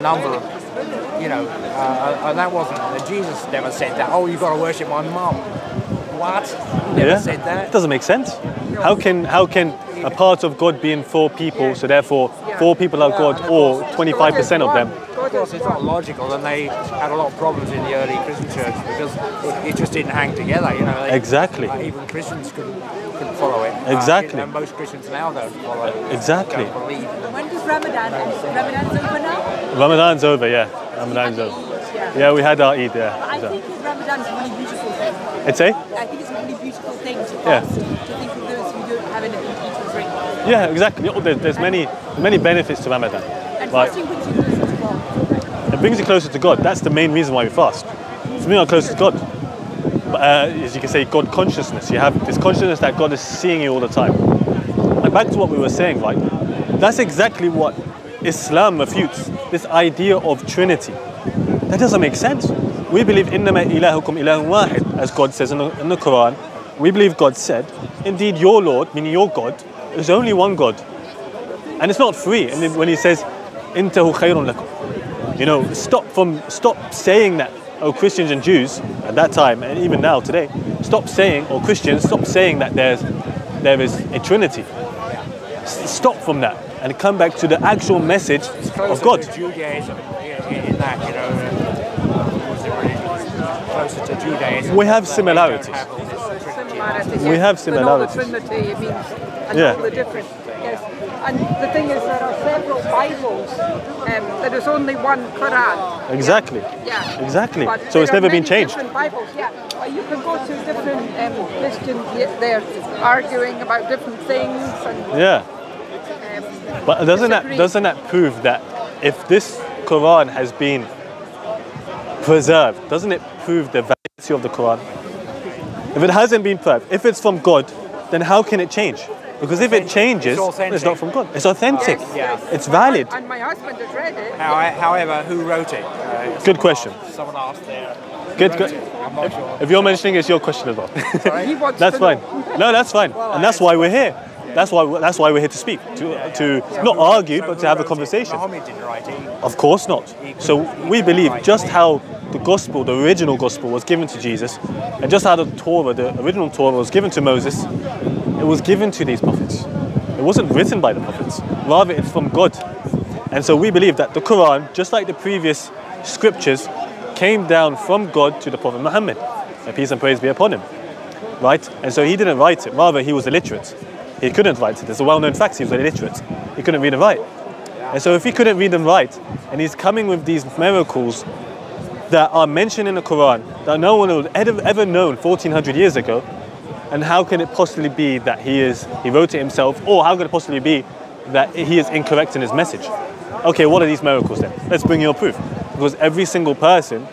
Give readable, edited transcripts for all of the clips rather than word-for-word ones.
number of, you know, and that wasn't, Jesus never said that, oh, you've got to worship my mum. What? Never said that. It doesn't make sense. How can a part of God be in 4 people, so therefore 4 people are God, or 25% of them? Of course, it's not logical, and they had a lot of problems in the early Christian church because it just didn't hang together, you know. Exactly. Even Christians couldn't follow it. Exactly. And most Christians now don't follow it. Exactly. Don't believe it. When does Ramadan end? Ramadan's over now? Ramadan's over, yeah. Ramadan's over. Yeah, we had our Eid, yeah. But I think Ramadan's a really beautiful thing. It's a? I think it's a really beautiful thing to fast, to think of those who don't have anything to eat or drink. Yeah, exactly. There's many benefits to Ramadan. And fasting brings you closer to God. It brings you closer to God. That's the main reason why we fast. To bring us closer to God. As you can say, God consciousness. You have this consciousness that God is seeing you all the time. And back to what we were saying, right? That's exactly what Islam refutes. This idea of Trinity. That doesn't make sense. We believe إِنَّمَا إِلَهُكُمْ إِلَهٌ وَاحِدٌ, as God says in the Quran. We believe God said, indeed your Lord, meaning your God, is only one God. And it's not free. And when he says, إِنْتَهُ خَيْرٌ لَكُمْ, you know, stop saying that, oh, Christians and Jews at that time, and even now today, stop saying that there is a Trinity. Stop from that and come back to the actual message of God. To Judaism in that, you know, closer to Judaism. We have similarities. We have similarities. All the Trinity means, and all the different. Yes. And the thing is, there are several Bibles. There is only one Quran. Exactly. Yeah. Exactly. But So it's never been changed. Different Bibles. Yeah. You can go to different Christians. They're arguing about different things. And, but doesn't that prove that if this Quran has been preserved, doesn't it prove the validity of the Quran? If it hasn't been preserved, if it's from God, then how can it change? Because if it changes, it's not from God. It's authentic. Yes. It's valid. And my husband has read it. However, who wrote it? Good question. Someone asked there. Good. I'm not sure. If you're mentioning, it's your question as well. He wants That's to fine. know. No, that's fine. And that's why we're here. That's why we're here to speak, to not argue, but to have a conversation. Muhammad didn't write it. Of course not. So we believe just how the gospel, the original gospel, was given to Jesus, and just how the Torah, the original Torah, was given to Moses, it was given to these prophets. It wasn't written by the prophets. Rather, it's from God. And so we believe that the Quran, just like the previous scriptures, came down from God to the Prophet Muhammad. May peace and praise be upon him. Right? And so he didn't write it. Rather, he was illiterate. He couldn't write it. It's a well-known fact. He was illiterate. He couldn't read and write. And so if he couldn't read and write, and he's coming with these miracles that are mentioned in the Quran that no one would ever known 1400 years ago, and how can it possibly be that he wrote it himself, or how can it possibly be that he is incorrect in his message? Okay, what are these miracles then? Let's bring you a proof. Because every single person,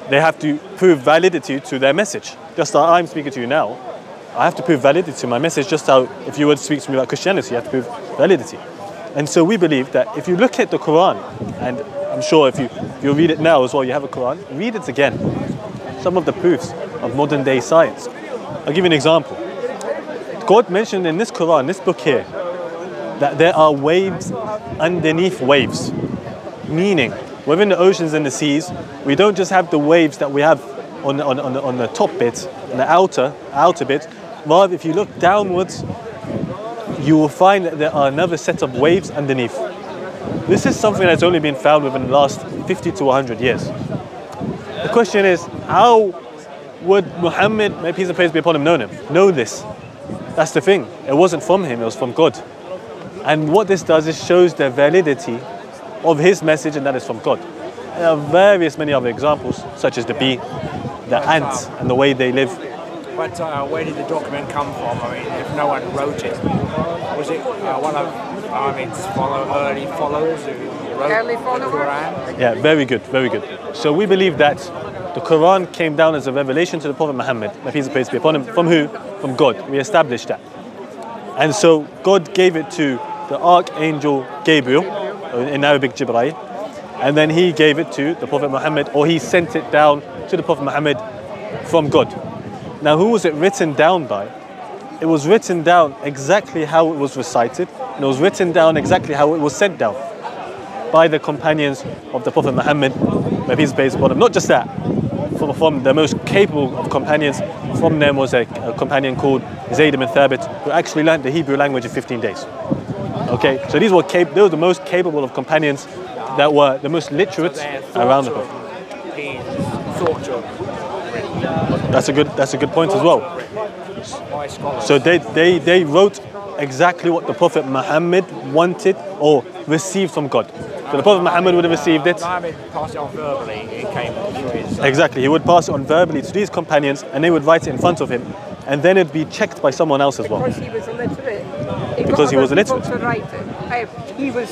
they have to prove validity to their message. Just like I'm speaking to you now, I have to prove validity to my message, just how if you were to speak to me about Christianity, you have to prove validity. And so we believe that if you look at the Quran, and I'm sure if you read it now as well, you have a Quran, read it again. Some of the proofs of modern day science. I'll give you an example. God mentioned in this Quran, this book here, that there are waves underneath waves. Meaning, within the oceans and the seas, we don't just have the waves that we have on the top bit, on the outer bit. Rather, if you look downwards, you will find that there are another set of waves underneath. This is something that's only been found within the last 50 to 100 years. The question is, how would Muhammad, may peace and praise be upon him, know this? That's the thing. It wasn't from him, it was from God. And what this does is shows the validity of his message, and that is from God. There are many other examples, such as the bee, the ants, and the way they live. But where did the document come from? I mean, if no one wrote it, was it one of Muhammad's early followers who wrote the Quran? Yeah, very good, very good. So we believe that the Quran came down as a revelation to the Prophet Muhammad, may peace and praise be upon him. From who? From God. We established that. And so God gave it to the Archangel Gabriel, in Arabic Jibreel, and then he gave it to the Prophet Muhammad, or he sent it down to the Prophet Muhammad from God. Now, who was it written down by? It was written down exactly how it was recited, and it was written down exactly how it was sent down. by the companions of the Prophet Muhammad, may peace be upon him. Not just that, from the most capable of companions, from them was a companion called Zayd ibn Thabit, who actually learned the Hebrew language in 15 days. Okay, so they were the most capable of companions that were the most literate around the Prophet. That's a good point as well. So they wrote exactly what the Prophet Muhammad wanted or received from God. So the Prophet Muhammad would have received it. Muhammad passed it on verbally. It came through his. Exactly, he would pass it on verbally to these companions, and they would write it in front of him, and then it'd be checked by someone else as well. Because he was illiterate. Because he was illiterate. To write it. He was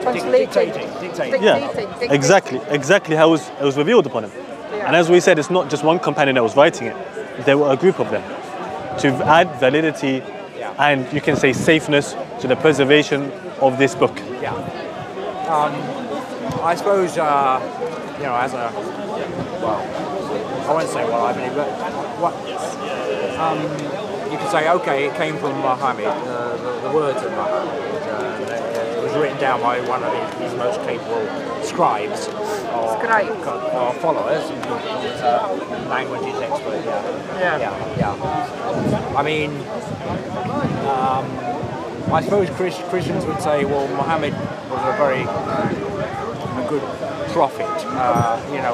translating. Dictating. Yeah, exactly how it was revealed upon him. Yeah. And as we said, it's not just one companion that was writing it. There were a group of them to add validity and you can say safeness to the preservation of this book. Yeah. I suppose, as a, well, I won't say what I believe, but what, you could say, okay, it came from Muhammad, the words of Muhammad. It was written down by one of his most capable scribes or followers, languages expert. Yeah. I mean, I suppose Christians would say, well, Muhammad was a very good prophet.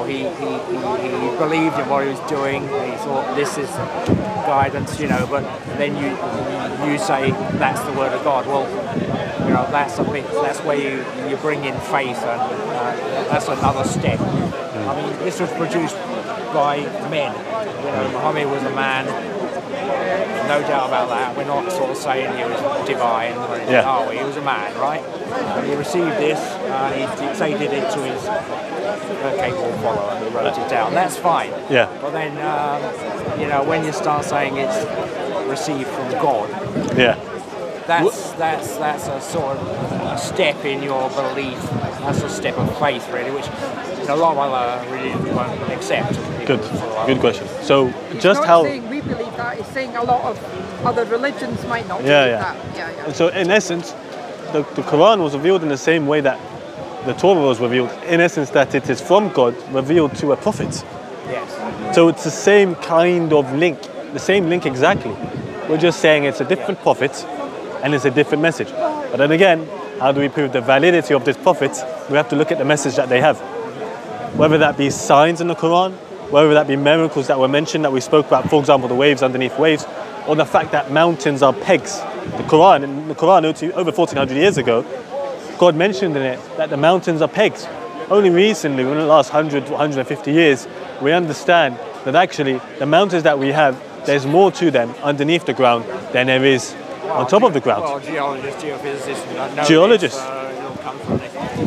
He believed in what he was doing. He thought this is guidance, but then you say that's the word of God. Well, that's where you bring in faith, and that's another step. I mean, this was produced by men. Muhammad was a man. No doubt about that. We're not sort of saying he was divine or anything, are we? He was a man, right? And he received this, he dictated it to his capable follower who wrote it down. That's fine. Yeah. But then, when you start saying it's received from God, that's a sort of a step in your belief. That's a step of faith, really, which a lot of other religions won't accept. Good question. So just how saying we believe that, it's saying a lot of other religions might not believe that. Yeah. So in essence, the Quran was revealed in the same way that the Torah was revealed. In essence, that it is from God revealed to a prophet. Yes. So it's the same kind of link, the same link exactly. We're just saying it's a different prophet and it's a different message. But then again, how do we prove the validity of this prophet? We have to look at the message that they have. Whether that be signs in the Quran, whether that be miracles that were mentioned that we spoke about, for example, the waves underneath waves, or the fact that mountains are pegs. In the Quran over 1400 years ago, God mentioned in it that the mountains are pegs. Only recently, in the last 100, 150 years, we understand that actually the mountains that we have, there's more to them underneath the ground than there is on top of the ground. Well, geologists, geophysicists, know geologists. It'll come from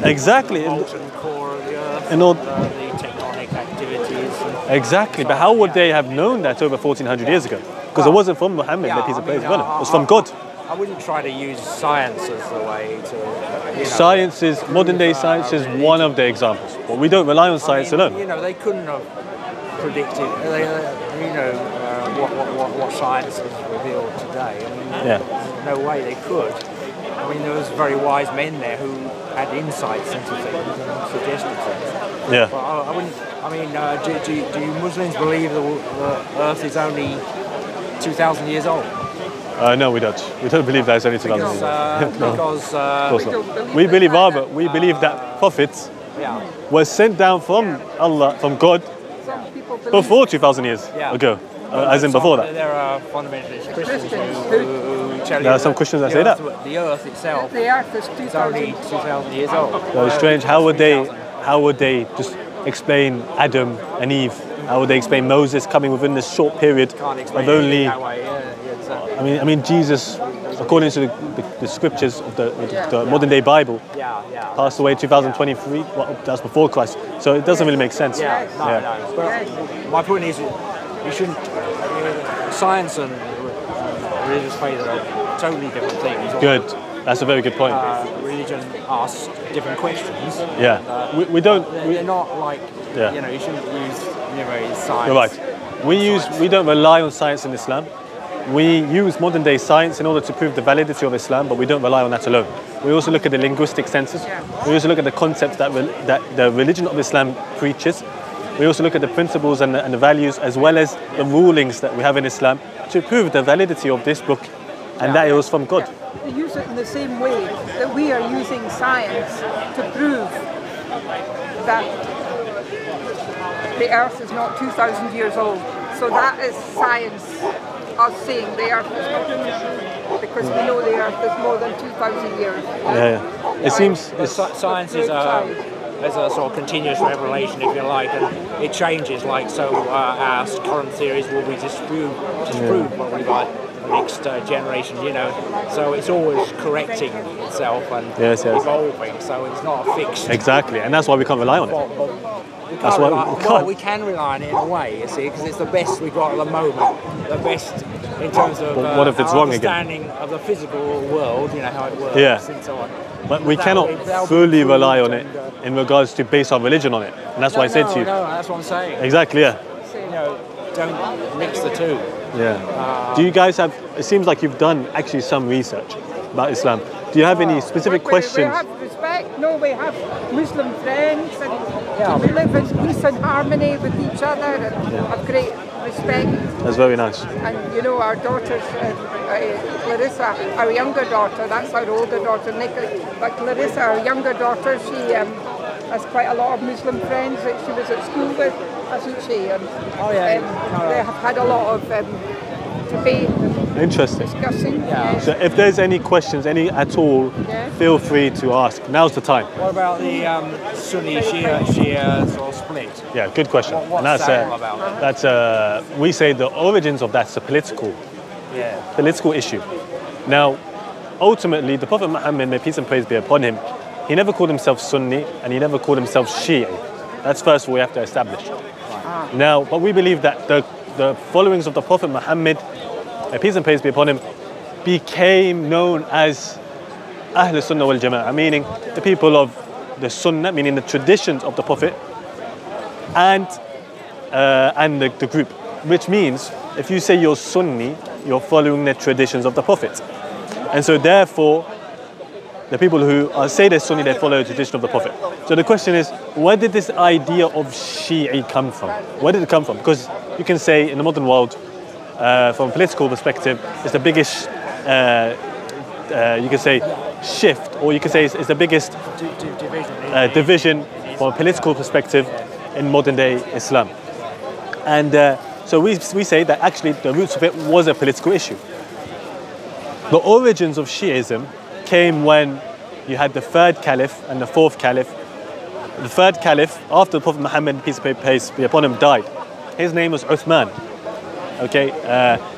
Exactly. The molten core of the earth, and all, the tectonic activities. Exactly, but how would they have known that over 1400 years ago? Because it wasn't from Muhammad, the peace of praise, was it? It was from God. I wouldn't try to use science as the way to... Science is, modern day science is one of the examples. But we don't rely on science alone. They couldn't have predicted, what science has revealed today. There's no way they could. There was very wise men there who had insights into things and suggested things. Yeah. But I wouldn't. Do you Muslims believe the Earth is only 2,000 years old? No, we don't. We don't believe that it's only 2,000 years old. Because we believe that prophets were sent down from Allah, from God, before 2,000 years ago. As in before that. There are fundamentalist Christians who tell you there are some Christians that say that. The Earth itself is only 2,000 years old. So it's strange. How would they just explain Adam and Eve? How would they explain Moses coming within this short period of only? I mean, Jesus, according to the scriptures of the modern day Bible, passed away 2023. Well, that's before Christ. So it doesn't really make sense. No. But my point is, you shouldn't. Science and religious faith are totally different things. Good. That's a very good point. Religion asks different questions. Yeah. We don't. They're not like. Yeah. You shouldn't use science. You're right. We don't rely on science in Islam. We use modern day science in order to prove the validity of Islam, but we don't rely on that alone. We also look at the linguistic senses. We also look at the concepts that the religion of Islam preaches. We also look at the principles and the values, as well as the rulings that we have in Islam, to prove the validity of this book, and that it was from God. They use it in the same way that we are using science to prove that the earth is not 2,000 years old. So that is science, us saying the earth is not 2,000, because we know the earth is more than 2,000 years. It seems science is a sort of continuous revelation, if you like, and it changes. Like so, our current theories will be disproved probably by the next generation. You know, so it's always correcting itself and evolving. So it's not a fixed. Exactly, and that's why we can't rely on it. We can rely on it in a way, you see, because it's the best we've got at the moment. The best in terms of what if it's wrong understanding again? of the physical world, you know, how it works and so on. But we cannot fully rely on it in regards to base our religion on it. And that's why I said to you. No, that's what I'm saying. Exactly, You know, don't mix the two. Do you guys have, it seems like you've done actually some research about Islam. Do you have any specific questions? We have respect. No, we have Muslim friends, and we live in peace and harmony with each other, and have great respect. That's very nice. And you know, our daughters, Clarissa, our younger daughter, that's our older daughter, Nicola, but Clarissa, our younger daughter, she has quite a lot of Muslim friends that she was at school with, hasn't she? And, they have had a lot of debate. Interesting. Discussing. So if there's any questions, any at all, feel free to ask. Now's the time. What about the Sunni Shia sort of split? Yeah, good question. What's that all about? That's we say the origins of that's a political issue. Now, ultimately, the Prophet Muhammad, may peace and praise be upon him, he never called himself Sunni and he never called himself Shia. That's first we have to establish. Now, but we believe that the followings of the Prophet Muhammad, may peace and praise be upon him, became known as Ahl Sunnah wal Jama'ah, meaning the people of the Sunnah, meaning the traditions of the Prophet, and the group. Which means, if you say you're Sunni, you're following the traditions of the Prophet. And so therefore, the people who say they're Sunni, they follow the tradition of the Prophet. So the question is, where did this idea of Shi'i come from? Where did it come from? Because you can say in the modern world, from a political perspective, it's the biggest, you can say, shift, or you can say it's the biggest division from a political perspective in modern day Islam. And so we say that actually the roots of it was a political issue. The origins of Shi'ism came when you had the third caliph and the fourth caliph. The third caliph, after the Prophet Muhammad, peace be upon him, died. His name was Uthman. Okay,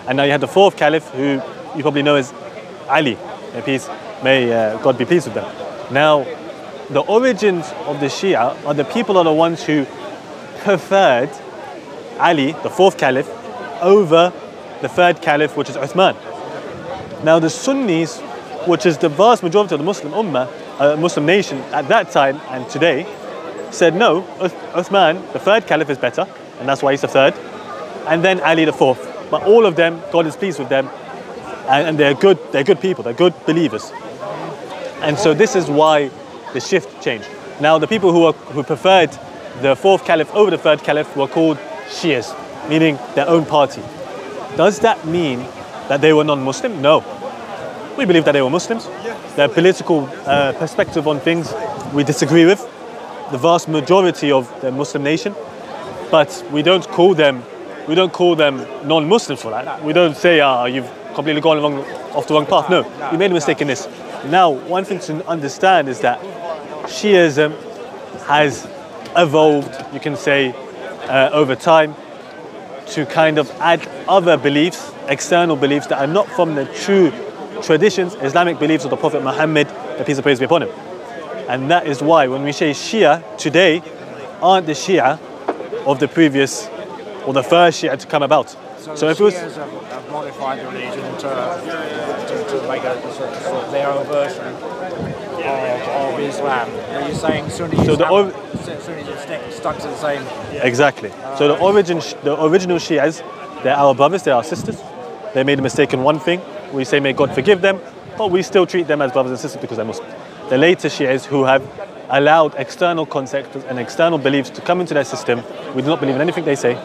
and now you had the fourth caliph, who you probably know as Ali. May God be pleased with them. Now, the origins of the Shia are the people are the ones who preferred Ali, the fourth caliph, over the third caliph, which is Uthman. Now, the Sunnis, which is the vast majority of the Muslim Ummah, Muslim nation at that time and today, said no, Uthman, the third caliph, is better, and that's why he's the third, and then Ali the fourth. But all of them, God is pleased with them, and they're good people, they're good believers. And so this is why the shift changed. Now the people who preferred the fourth caliph over the third caliph were called Shias, meaning their own party. Does that mean that they were non-Muslim? No. We believe that they were Muslims. Their political perspective on things we disagree with, the vast majority of the Muslim nation, but we don't call them non-Muslims for that. We don't say, you've completely gone off the wrong path. No, you made a mistake in this. Now, one thing to understand is that Shiism has evolved, you can say, over time, to kind of add other beliefs, external beliefs that are not from the true traditions, Islamic beliefs of the Prophet Muhammad, the peace and praise be upon him. And that is why when we say Shia today aren't the Shia of the previous or the first Shia to come about. So if it was have modified the religion to make a sort of their own version of Islam. Are you saying Sunnis have stuck to the same? Exactly. So the original Shias, they're our brothers, they're our sisters. They made a mistake in one thing. We say may God forgive them. but we still treat them as brothers and sisters because they're Muslims. The later Shias who have allowed external concepts and external beliefs to come into their system, we do not believe in anything they say,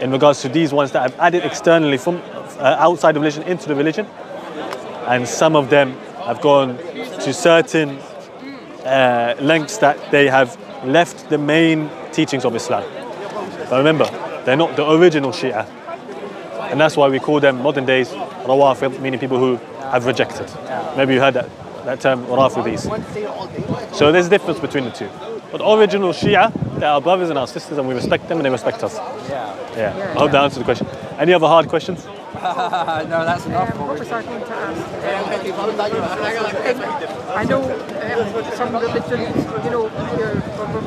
in regards to these ones that have added externally from outside the religion into the religion. And some of them have gone to certain lengths that they have left the main teachings of Islam. But remember, they're not the original Shia. And that's why we call them modern days Rawafid, meaning people who have rejected. Maybe you heard that term, Rafidis. So there's a difference between the two. But original Shia, they're our brothers and our sisters, and we respect them and they respect us. Yeah. I hope that answers the question. Any other hard questions? No, that's enough. What was I going to ask? I know some religions, you know,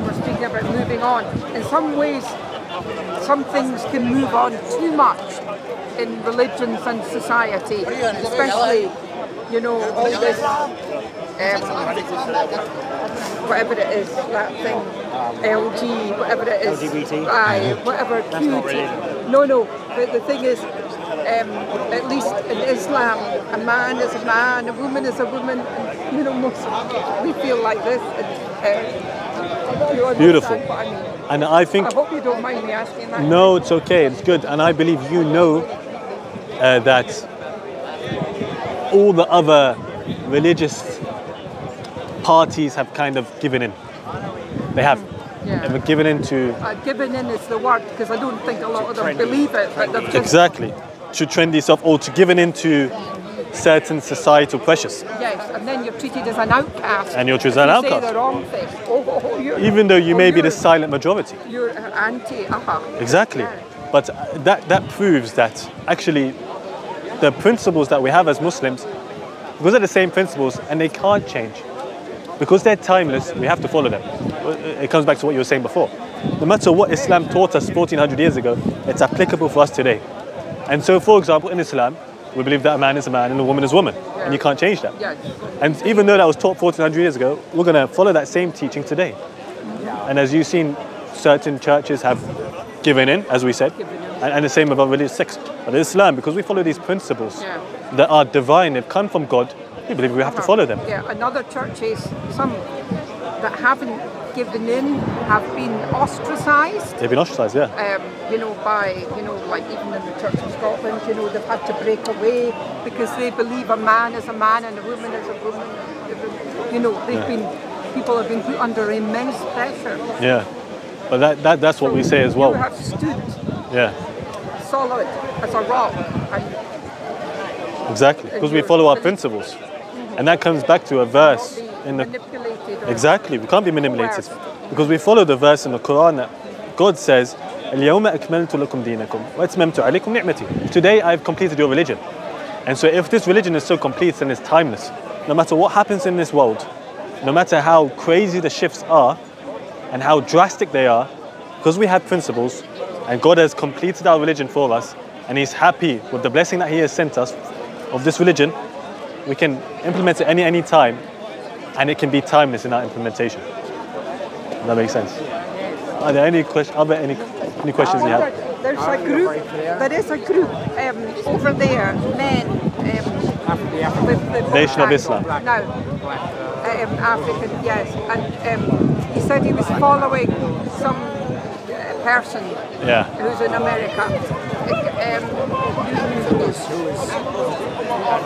we're speaking about moving on. In some ways, some things can move on too much in religions and society, especially, you know, all this, whatever it is, that thing, LG, whatever it is, LGBT? whatever, That's not religion. No, the thing is, at least in Islam, a man is a man, a woman is a woman, and, you know, we feel like this. You Beautiful. what I mean. And I think... I hope you don't mind me asking that. No, it's okay, it's good. And I believe you know that all the other religious parties have kind of given in. They have. Yeah. They've given in to... Given in is the word, because I don't think a lot of them believe it. But they've just, Exactly. To trendy stuff or to given into certain societal pressures. yes, and then you're treated as an outcast. And you're treated as an If you outcast. say the wrong thing. You're, Even though you may be the you're- silent majority. You're anti, Exactly. But that proves that actually the principles that we have as Muslims, because they're the same principles and they can't change. Because they're timeless, we have to follow them. It comes back to what you were saying before. No matter what Islam taught us 1400 years ago, it's applicable for us today. And so, for example, in Islam, we believe that a man is a man and a woman is a woman. And you can't change that. Yes. And even though that was taught 1400 years ago, we're going to follow that same teaching today. And as you've seen, certain churches have given in, as we said, and the same with our religious sects. But Islam, because we follow these principles that are divine, they've come from God, we believe we have to follow them. Yeah, and other churches, some that haven't given in, have been ostracised. They've been ostracized, yeah. You know, by, you know, like even in the Church of Scotland, you know, they've had to break away because they believe a man is a man and a woman is a woman. You know, people have been put under immense pressure. Yeah. But that's what we say as well. You have stood solid as a rock. And Exactly. Because we follow our principles. And that comes back to a verse in the... manipulated. Exactly, we can't be manipulated. Because we follow the verse in the Quran that God says, اليوم أكملت لكم دينكم وأتممت عليكم نعمتي. Today I've completed your religion. And so if this religion is so complete and it's timeless, no matter what happens in this world, no matter how crazy the shifts are and how drastic they are, because we have principles and God has completed our religion for us and He's happy with the blessing that He has sent us of this religion, we can implement it any time and it can be timeless in our implementation. That makes sense. Are there any questions? Are there any questions you have? There's a group. There is a group over there, men with the Nation of Islam. No, African, yes. And he said he was following some person who's in America.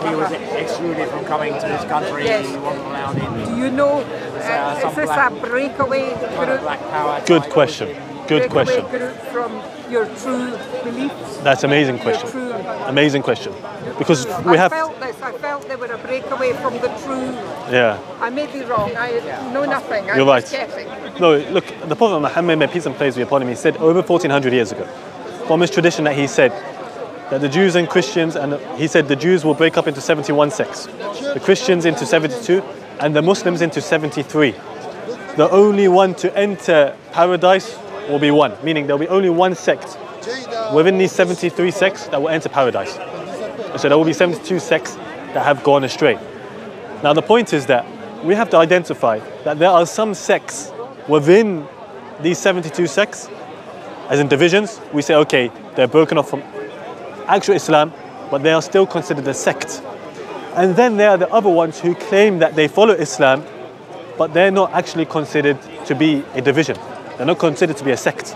He was excluded from coming to this country. Yes. He wasn't allowed in. Do you know? Is this a breakaway group? Black power. Good question. Good question. Breakaway group from your true beliefs? That's an amazing question. Amazing question. Because we have... I felt they were a breakaway from the true. Yeah. I may be wrong. I know nothing. You're right. Just guessing. No, look, the Prophet Muhammad, may peace and praise be upon him, he said over 1400 years ago, from his tradition that he said that the Jews and Christians, and he said the Jews will break up into 71 sects, the Christians into 72, and the Muslims into 73. The only one to enter paradise will be one, meaning there will be only one sect within these 73 sects that will enter paradise. So there will be 72 sects that have gone astray. Now the point is that we have to identify that there are some sects within these 72 sects, as in divisions. We say, okay, they're broken off from actual Islam, but they are still considered a sect. And then there are the other ones who claim that they follow Islam, but they're not actually considered to be a division. They're not considered to be a sect.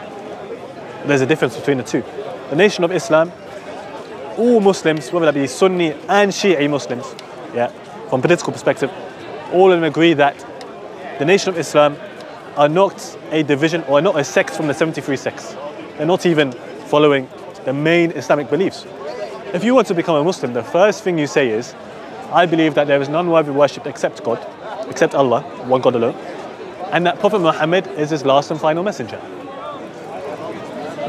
There's a difference between the two. The Nation of Islam, all Muslims, whether that be Sunni and Shi'i Muslims, yeah, from political perspective, all of them agree that the Nation of Islam are not a division or not a sect from the 73 sects. They're not even following the main Islamic beliefs. If you want to become a Muslim, the first thing you say is, I believe that there is none worthy of worship except God, except Allah, one God alone, and that Prophet Muhammad is his last and final messenger.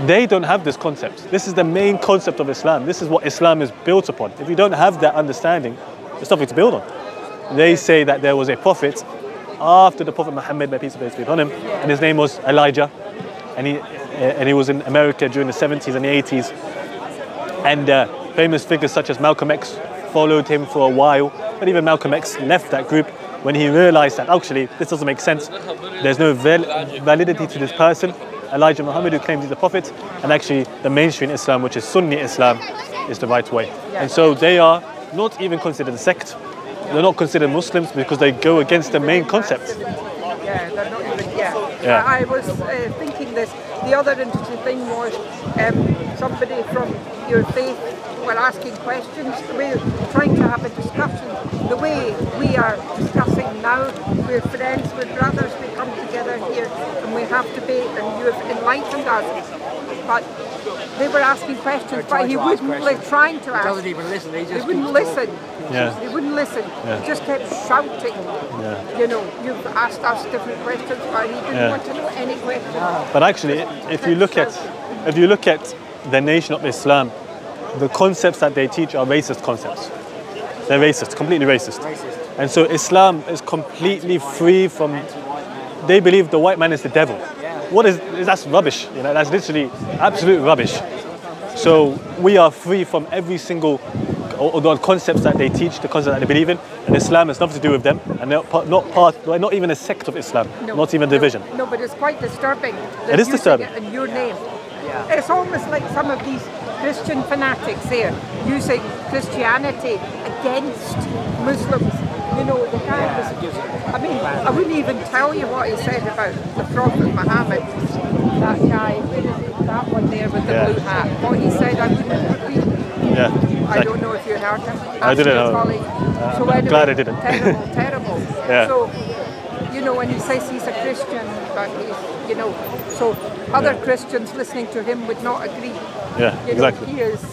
They don't have this concept. This is the main concept of Islam. This is what Islam is built upon. If you don't have that understanding, there's nothing to build on. They say that there was a prophet after the Prophet Muhammad, may peace be upon him, and his name was Elijah, and he was in America during the 70s and the 80s, and famous figures such as Malcolm X followed him for a while, but even Malcolm X left that group when he realized that actually this doesn't make sense. There's no validity to this person, Elijah Muhammad, who claims he's a prophet, and actually the mainstream Islam, which is Sunni Islam, is the right way. And so they are not even considered a sect. They're not considered Muslims because they go against the main concept. Yeah, they're not even, yeah. I was thinking this. The other interesting thing was somebody from your faith were asking questions. We're trying to have a discussion the way we are discussing now. We're friends, we're brothers, we come together here and we have debate, and you have enlightened us. But they were asking questions, but he wouldn't trying to ask. He doesn't even listen. He wouldn't listen. Yeah. He wouldn't listen. He just kept shouting. Yeah. You know, you've asked us different questions, but he didn't want to know any questions. But actually, if you look at the Nation of Islam, the concepts that they teach are racist concepts. They're racist, completely racist. And so Islam is completely free from. They believe the white man is the devil. What is that's rubbish? You know, that's literally absolute rubbish. So we are free from every single or the concepts that they teach, the concepts that they believe in, and Islam has nothing to do with them, and they're not even a sect of Islam, not even a division. No, but it's quite disturbing. It is disturbing. It in your name. It's almost like some of these Christian fanatics there using Christianity against Muslims. You know, the guy was, I mean, I wouldn't even tell you what he said about the Prophet Muhammad. That guy, where is it? That one there with the blue hat. What he said, I wouldn't repeat. Yeah. I don't know if you heard him. I didn't know. So I'm glad I didn't. Terrible. Yeah. So, you know, when he says he's a Christian, but he's, you know, so other Christians listening to him would not agree. Yeah, you know, exactly. He is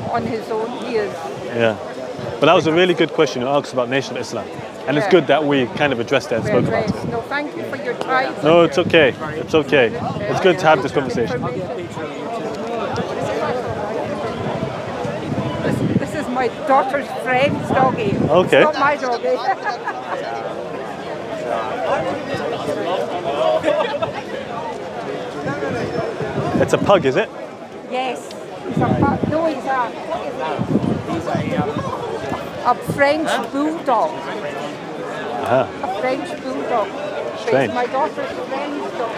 on his own. He is. Yeah. But that was a really good question you asked about Nation of Islam. And it's good that we kind of addressed it and spoke about it. No, thank you for your time. No, it's okay. It's okay. It's good to have this conversation. This is my daughter's friend's doggy. Okay. It's not my doggy. It's a pug, is it? Yes. He's a pug. No, he's a, what is that? A French bulldog. A French bulldog. Strange. It's my daughter's friend's dog.